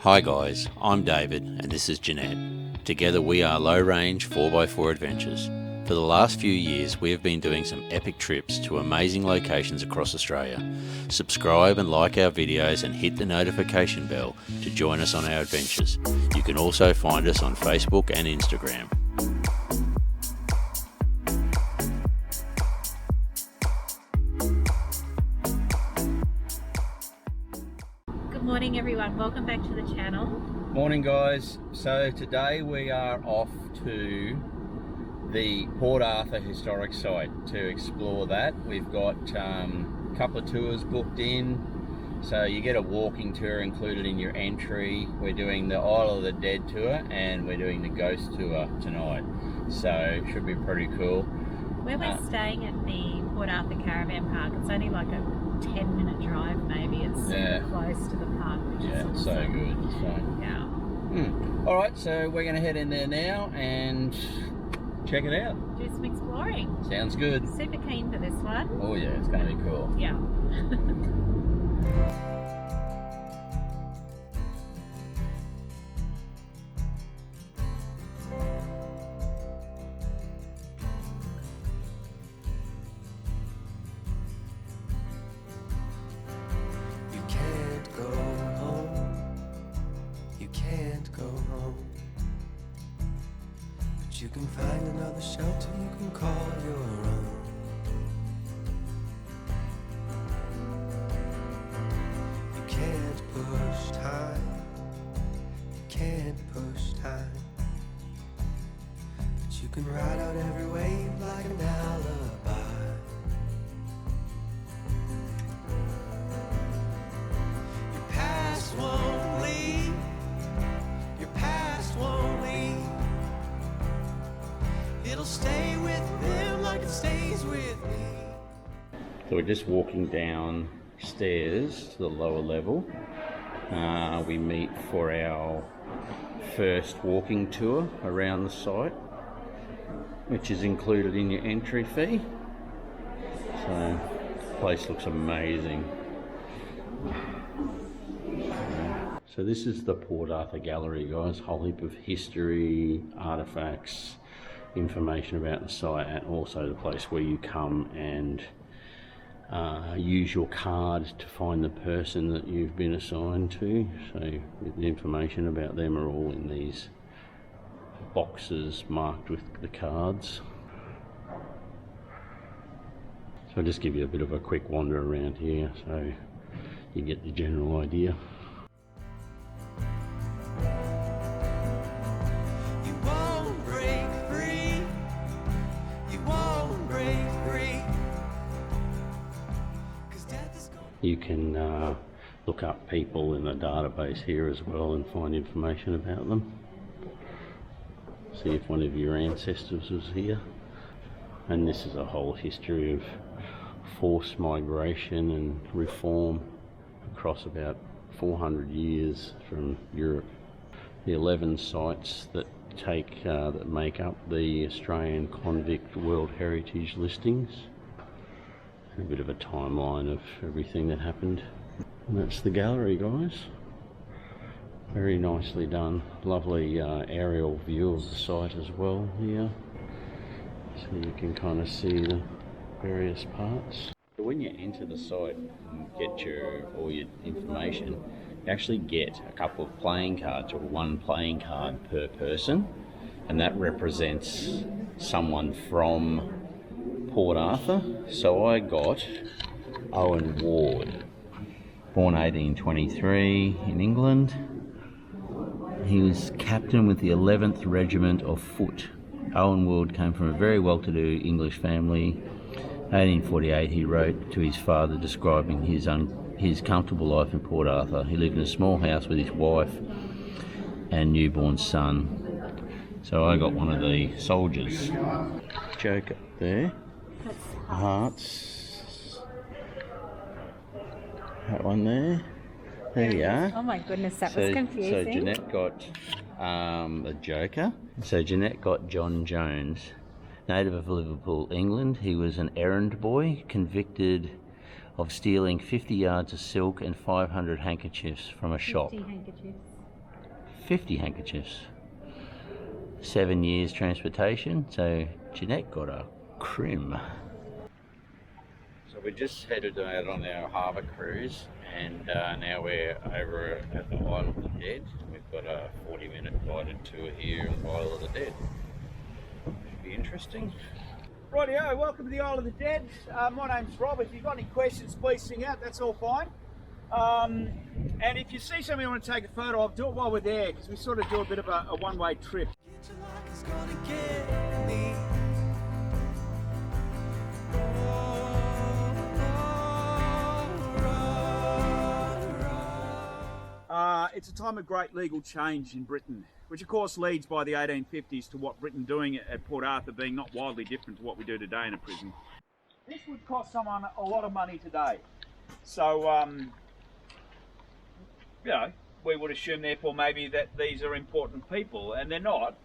Hi guys, I'm David and this is Jeanette. Together we are Low Range 4x4 Adventures. For the last few years we have been doing some epic trips to amazing locations across Australia. Subscribe and like our videos and hit the notification bell to join us on our adventures. You can also find us on Facebook and Instagram. Good morning everyone, welcome back to the channel. Morning guys, so today we are off to the Port Arthur Historic Site to explore that. We've got a couple of tours booked in, so you get a walking tour included in your entry. We're doing the Isle of the Dead tour and we're doing the Ghost tour tonight, so it should be pretty cool. Where we're staying at the Port Arthur Caravan Park, it's only like a 10-minute drive maybe. It's super close to the park, which is awesome. So good. So yeah. Alright, so we're going to head in there now and check it out. Do some exploring. Sounds good. Super keen for this one. Oh yeah, it's going to be cool. Yeah. You can find another shelter you can call your own. You can't push time. You can't push time. But you can ride out every wave like an alibi. Your past won't leave. Your past won't leave. It'll stay with them like it stays with me. So we're just walking down stairs to the lower level. We meet for our first walking tour around the site, which is included in your entry fee. So the place looks amazing. So this is the Port Arthur Gallery, guys. Whole heap of history, artifacts, information about the site, and also the place where you come and use your card to find the person that you've been assigned to. So the information about them are all in these boxes marked with the cards. So I'll just give you a bit of a quick wander around here so you get the general idea. You can look up people in the database here as well and find information about them. See if one of your ancestors was here. And this is a whole history of forced migration and reform across about 400 years from Europe. The 11 sites that make up the Australian Convict World Heritage listings. A bit of a timeline of everything that happened. And that's the gallery, guys. Very nicely done. Lovely aerial view of the site as well here. So you can kind of see the various parts. When you enter the site and get all your information, you actually get a couple of playing cards, or one playing card per person, and that represents someone from Port Arthur. So I got Owen Ward, born 1823 in England. He was captain with the 11th Regiment of Foot. Owen Ward came from a very well-to-do English family. 1848 he wrote to his father describing his comfortable life in Port Arthur. He lived in a small house with his wife and newborn son. So I got one of the soldiers. Joker there. Hearts. That one there. There you are. Oh my goodness, that was confusing. So Jeanette got the Joker. So Jeanette got John Jones, native of Liverpool, England. He was an errand boy, convicted of stealing 50 yards of silk and 500 handkerchiefs from a shop. 50 handkerchiefs. 50 handkerchiefs. 7 years transportation, so Jeanette got a crim. So we just headed out on our harbour cruise, and now we're over at the Isle of the Dead. We've got a 40-minute guided tour here of the Isle of the Dead. Should be interesting. Rightio, welcome to the Isle of the Dead. My name's Rob. If you've got any questions, please sing out, that's all fine. And if you see something you want to take a photo of, do it while we're there, because we sort of do a bit of a one-way trip. Get your luck is gonna get me. It's a time of great legal change in Britain, which of course leads by the 1850s to what Britain doing at Port Arthur being not wildly different to what we do today in a prison. This would cost someone a lot of money today. So, you know, we would assume therefore maybe that these are important people, and they're not.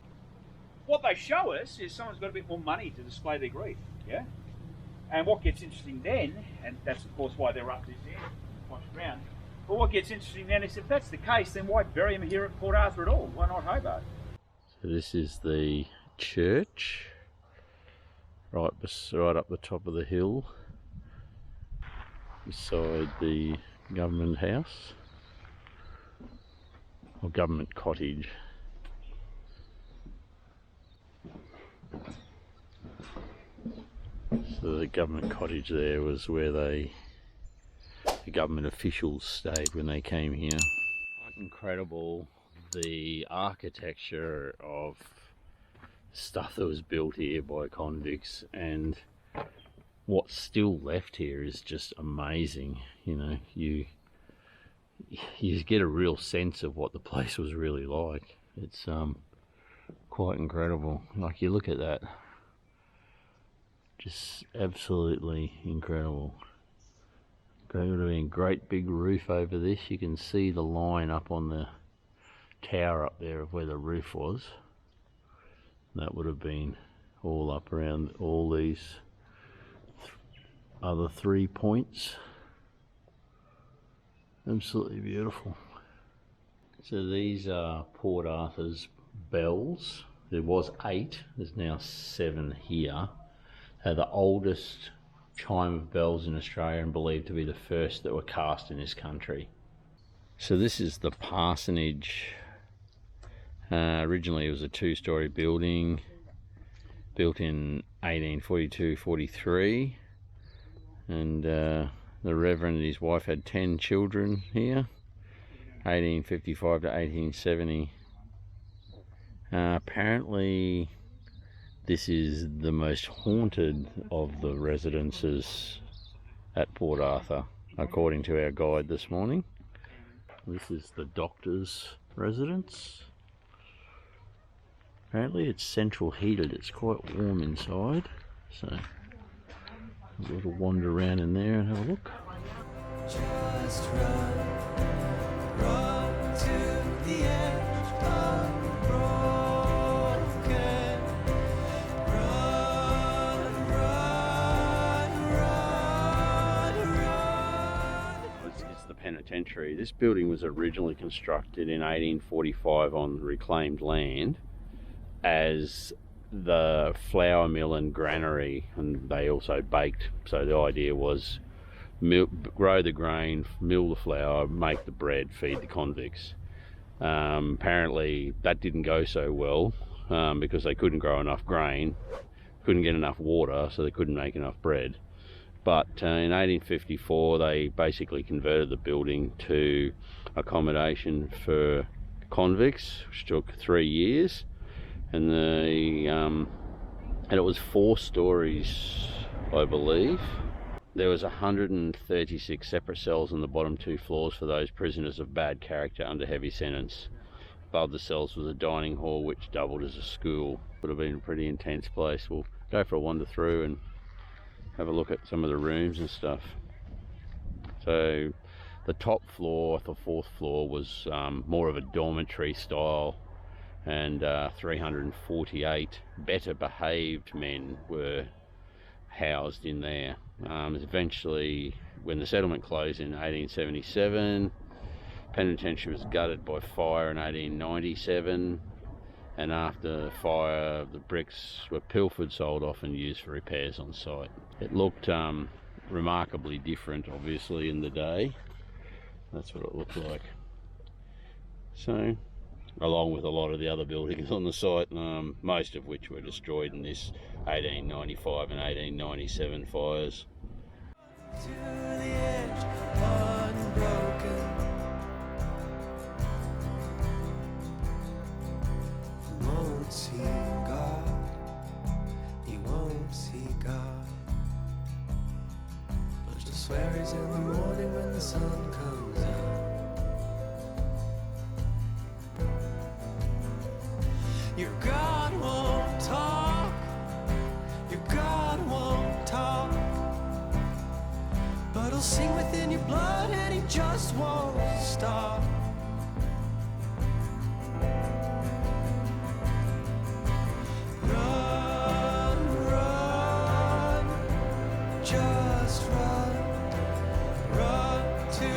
What they show us is someone's got a bit more money to display their grief, yeah? And what gets interesting then, and that's of course why they're up this end, watch around, but what gets interesting then is if that's the case, then why bury them here at Port Arthur at all? Why not Hobart? So this is the church, right up the top of the hill, beside the government house, or government cottage. So the government cottage there was where the government officials stayed when they came here. Quite incredible, the architecture of stuff that was built here by convicts, and what's still left here is just amazing. You know, you get a real sense of what the place was really like. It's quite incredible. Like, you look at that, just absolutely incredible. There would have been a great big roof over this. You can see the line up on the tower up there of where the roof was. That would have been all up around all these other 3 points. Absolutely beautiful. So these are Port Arthur's bells. There was 8, there's now 7 here. They're the oldest chime of bells in Australia and believed to be the first that were cast in this country. So this is the parsonage. Originally it was a 2-storey building built in 1842-43, and the Reverend and his wife had 10 children here, 1855 to 1870. Apparently this is the most haunted of the residences at Port Arthur, according to our guide this morning. This is the doctor's residence. Apparently it's central heated, it's quite warm inside, so a little wander around in there and have a look. Just run to the edge unbroken. Run. It's the Penitentiary. This building was originally constructed in 1845 on reclaimed land as the flour mill and granary, and they also baked. So the idea was grow the grain, mill the flour, make the bread, feed the convicts. Apparently that didn't go so well because they couldn't grow enough grain, couldn't get enough water, so they couldn't make enough bread. But in 1854 they basically converted the building to accommodation for convicts, which took 3 years. And it was 4 stories, I believe. There was 136 separate cells on the bottom 2 floors for those prisoners of bad character under heavy sentence. Above the cells was a dining hall which doubled as a school. Would have been a pretty intense place. We'll go for a wander through and have a look at some of the rooms and stuff. So the top floor, the 4th floor, was more of a dormitory style, and 348 better behaved men were housed in there. Eventually, when the settlement closed in 1877, Penitentiary was gutted by fire in 1897, and after fire the bricks were pilfered, sold off and used for repairs on site. It looked remarkably different obviously in the day. That's what it looked like. So, along with a lot of the other buildings on the site, most of which were destroyed in this 1895 and 1897 fires. To the edge, unbroken. You won't see God. You won't see God. But you'll swear he's in the morning when the sun comes out. Your God won't talk. Your God won't talk. But he'll sing within your blood and he just won't stop. Run, run, just run. Run to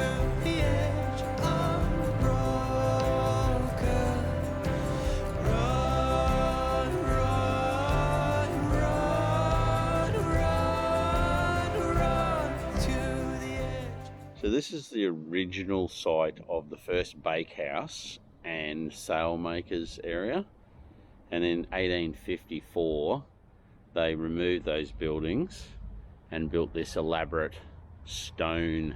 the edge, unbroken. Run, run, run, run, run to the edge. So this is the original site of the first bakehouse and sailmakers area, and in 1854 they removed those buildings and built this elaborate stone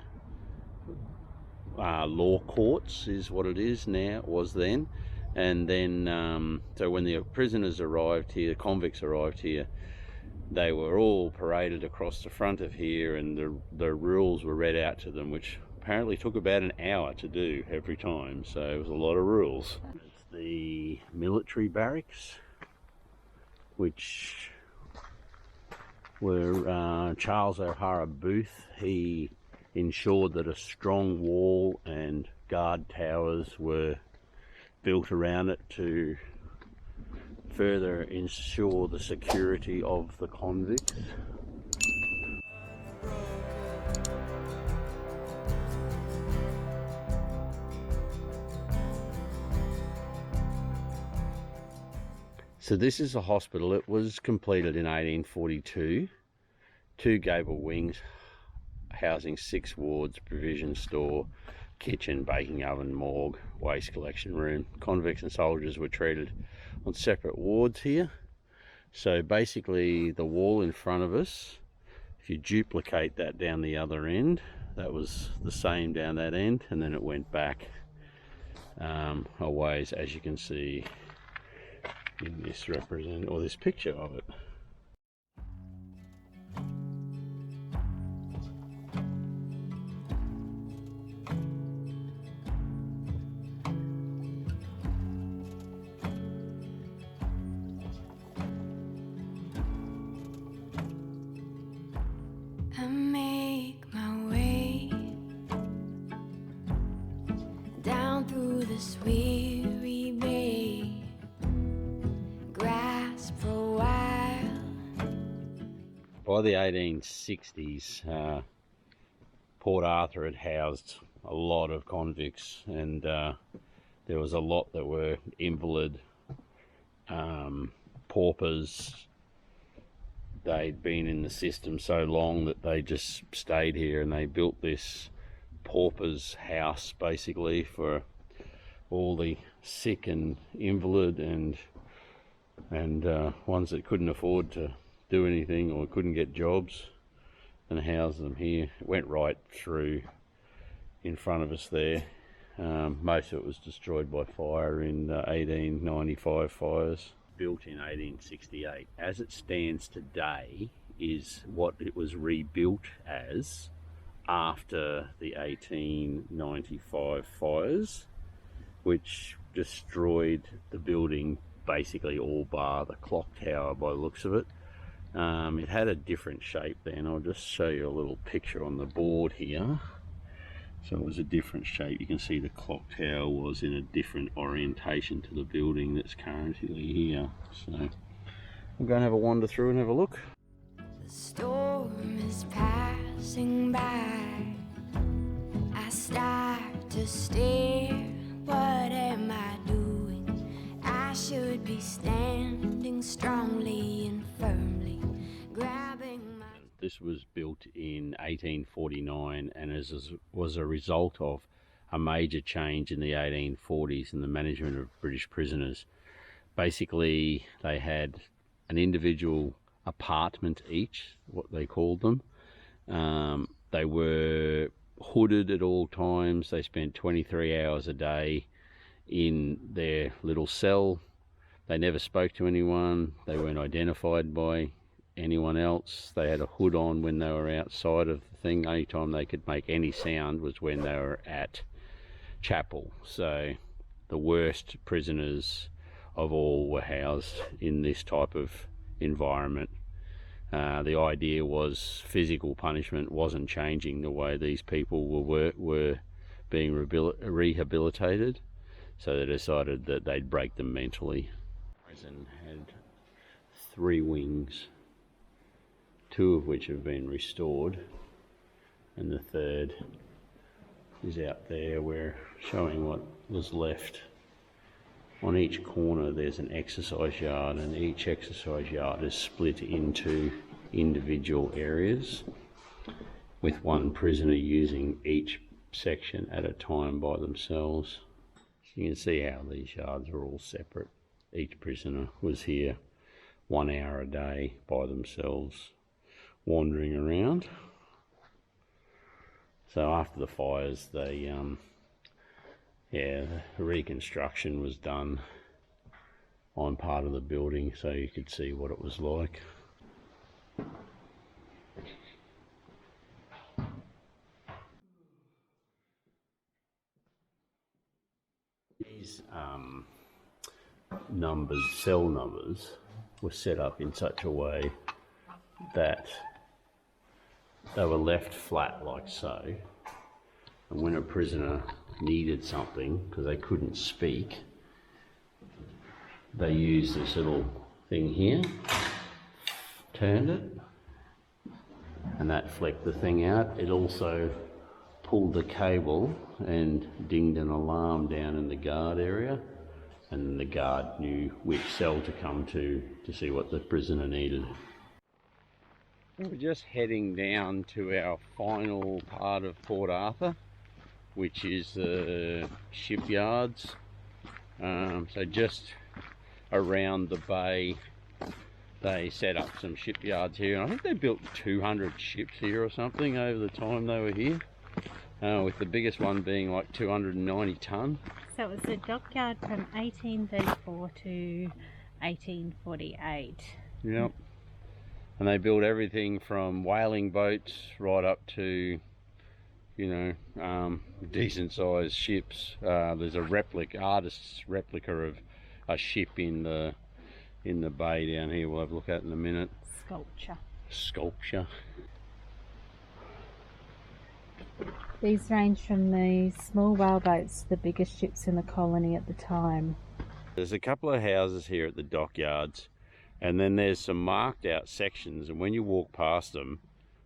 law courts is what it is now, it was then. And then so when the prisoners arrived here, the convicts arrived here, they were all paraded across the front of here, and the rules were read out to them, which apparently took about an hour to do every time, so it was a lot of rules. It's the military barracks, which were Charles O'Hara Booth. He ensured that a strong wall and guard towers were built around it to further ensure the security of the convicts. So this is a hospital. It was completed in 1842. 2 gable wings housing 6 wards, provision store, kitchen, baking oven, morgue, waste collection room. Convicts and soldiers were treated on separate wards here. So basically the wall in front of us, if you duplicate that down the other end, that was the same down that end, and then it went back a ways, as you can see in this this picture of it. I make my way down through this weary bay, grasp for a while. By the 1860s, Port Arthur had housed a lot of convicts, and there was a lot that were invalid, paupers. They'd been in the system so long that they just stayed here, and they built this pauper's house basically for all the sick and invalid and ones that couldn't afford to do anything or couldn't get jobs, and housed them here. It went right through in front of us there. Most of it was destroyed by fire in 1895 fires. Built in 1868. As it stands today is what it was rebuilt as after the 1895 fires, which destroyed the building basically all bar the clock tower by the looks of it. It had a different shape then. I'll just show you a little picture on the board here. So it was a different shape. You can see the clock tower was in a different orientation to the building that's currently here. So we'll go and have a wander through and have a look. The storm is passing by. I start to stare. What am I doing? I should be standing strongly and firmly, grabbing my... This was built in 1849 and was a result of a major change in the 1840s in the management of British prisoners. Basically, they had an individual apartment each, what they called them. They were hooded at all times. They spent 23 hours a day in their little cell. They never spoke to anyone. They weren't identified by anyone else. They had a hood on when they were outside of the thing. Only time they could make any sound was when they were at chapel. So the worst prisoners of all were housed in this type of environment. The idea was physical punishment wasn't changing the way these people were being rehabilitated, so they decided that they'd break them mentally. Prison had 3 wings, 2 of which have been restored, and the 3rd is out there. We're showing what was left. On each corner there's an exercise yard, and each exercise yard is split into individual areas, with one prisoner using each section at a time by themselves. You can see how these yards are all separate. Each prisoner was here 1 hour a day by themselves, wandering around. So after the fires, they the reconstruction was done on part of the building so you could see what it was like. These cell numbers, were set up in such a way that they were left flat like so, and when a prisoner needed something because they couldn't speak, they used this little thing here, turned it, and that flicked the thing out. It also pulled the cable and dinged an alarm down in the guard area, and the guard knew which cell to come to see what the prisoner needed. We're just heading down to our final part of Port Arthur, which is the Shipyards. So just around the bay they set up some shipyards here, and I think they built 200 ships here or something over the time they were here, with the biggest one being like 290 tonne. So it was a dockyard from 1834 to 1848. Yep. And they built everything from whaling boats right up to, decent sized ships. There's a artist's replica of a ship in the bay down here. We'll have a look at it in a minute. Sculpture. These range from the small whaleboats to the biggest ships in the colony at the time. There's a couple of houses here at the dockyards, and then there's some marked out sections, and when you walk past them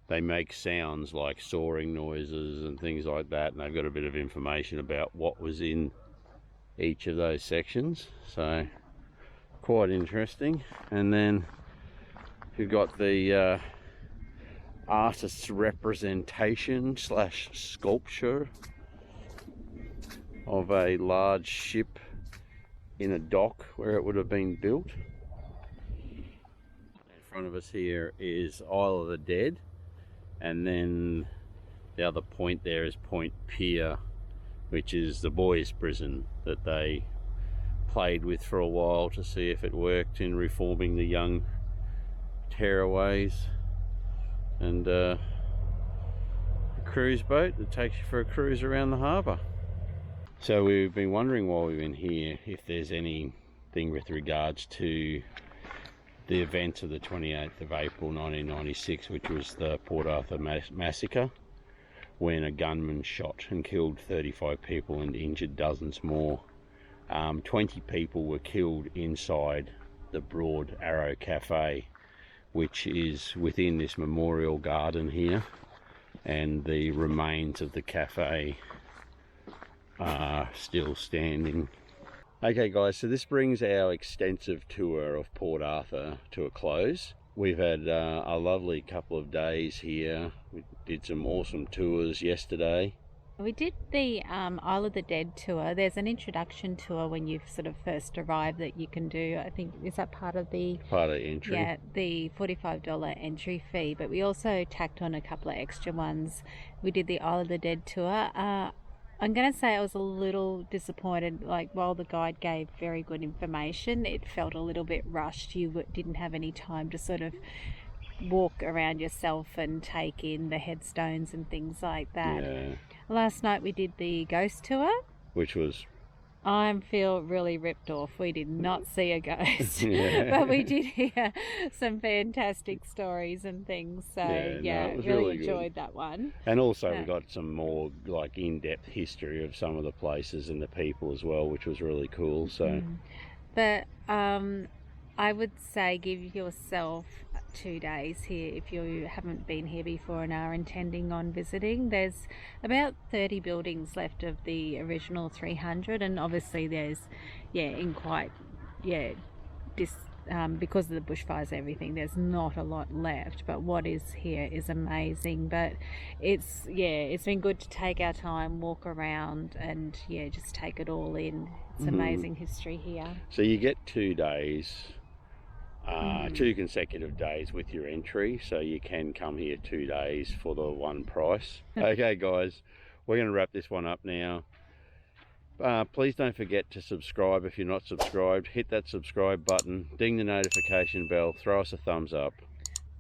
they make sounds like soaring noises and things like that, and they've got a bit of information about what was in each of those sections, so quite interesting. And then you've got the artist's representation / sculpture of a large ship in a dock where it would have been built. In front of us here is Isle of the Dead, and then the other point there is Point Pier, which is the boys' prison that they played with for a while to see if it worked in reforming the young tearaways. And a cruise boat that takes you for a cruise around the harbour. So we've been wondering while we've been here if there's anything with regards to the events of the 28th of April 1996, which was the Port Arthur massacre, when a gunman shot and killed 35 people and injured dozens more. 20 people were killed inside the Broad Arrow Cafe, which is within this memorial garden here, and the remains of the cafe are still standing. Okay guys, so this brings our extensive tour of Port Arthur to a close. We've had a lovely couple of days here. We did some awesome tours yesterday. We did the Isle of the Dead tour. There's an introduction tour when you've sort of first arrived that you can do. I think, is that part of the Entry? Yeah, the $45 entry fee. But we also tacked on a couple of extra ones. We did the Isle of the Dead tour. I'm going to say I was a little disappointed. Like, while the guide gave very good information, it felt a little bit rushed. You didn't have any time to sort of walk around yourself and take in the headstones and things like that. Yeah. Last night we did the ghost tour, Which was... I feel really ripped off. We did not see a ghost, Yeah. but we did hear some fantastic stories and things. So Yeah, no, it was really really good. enjoyed that one. And also Yeah. we got some more like in-depth history of some of the places and the people as well, which was really cool. So But I would say give yourself 2 days here if you haven't been here before and are intending on visiting. There's about 30 buildings left of the original 300, and obviously there's because of the bushfires and everything, there's not a lot left, but what is here is amazing. But it's been good to take our time, walk around, and just take it all in. It's amazing history here. So you get 2 days, 2 consecutive days with your entry, so you can come here 2 days for the one price. Okay guys, we're going to wrap this one up now. Please don't forget to subscribe if you're not subscribed. Hit that subscribe button, ding the notification bell, throw us a thumbs up.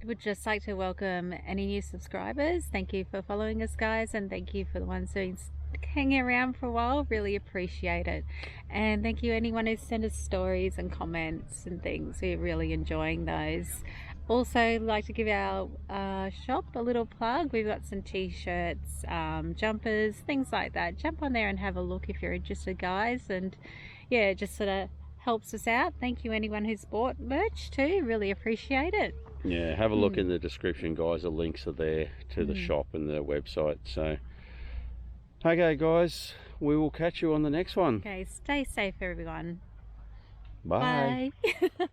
Would just like to welcome any new subscribers. Thank you for following us, guys, and thank you for the ones who's hanging around for a while. Really appreciate it. And thank you anyone who's sent us stories and comments and things. We're really enjoying those. Also like to give our shop a little plug. We've got some t-shirts, jumpers, things like that. Jump on there and have a look if you're interested, guys, and it just sort of helps us out. Thank you anyone who's bought merch too, really appreciate it. Yeah, have a look in the description, guys. The links are there to the shop and the website. So okay guys, we will catch you on the next one. Okay, stay safe everyone. Bye. Bye.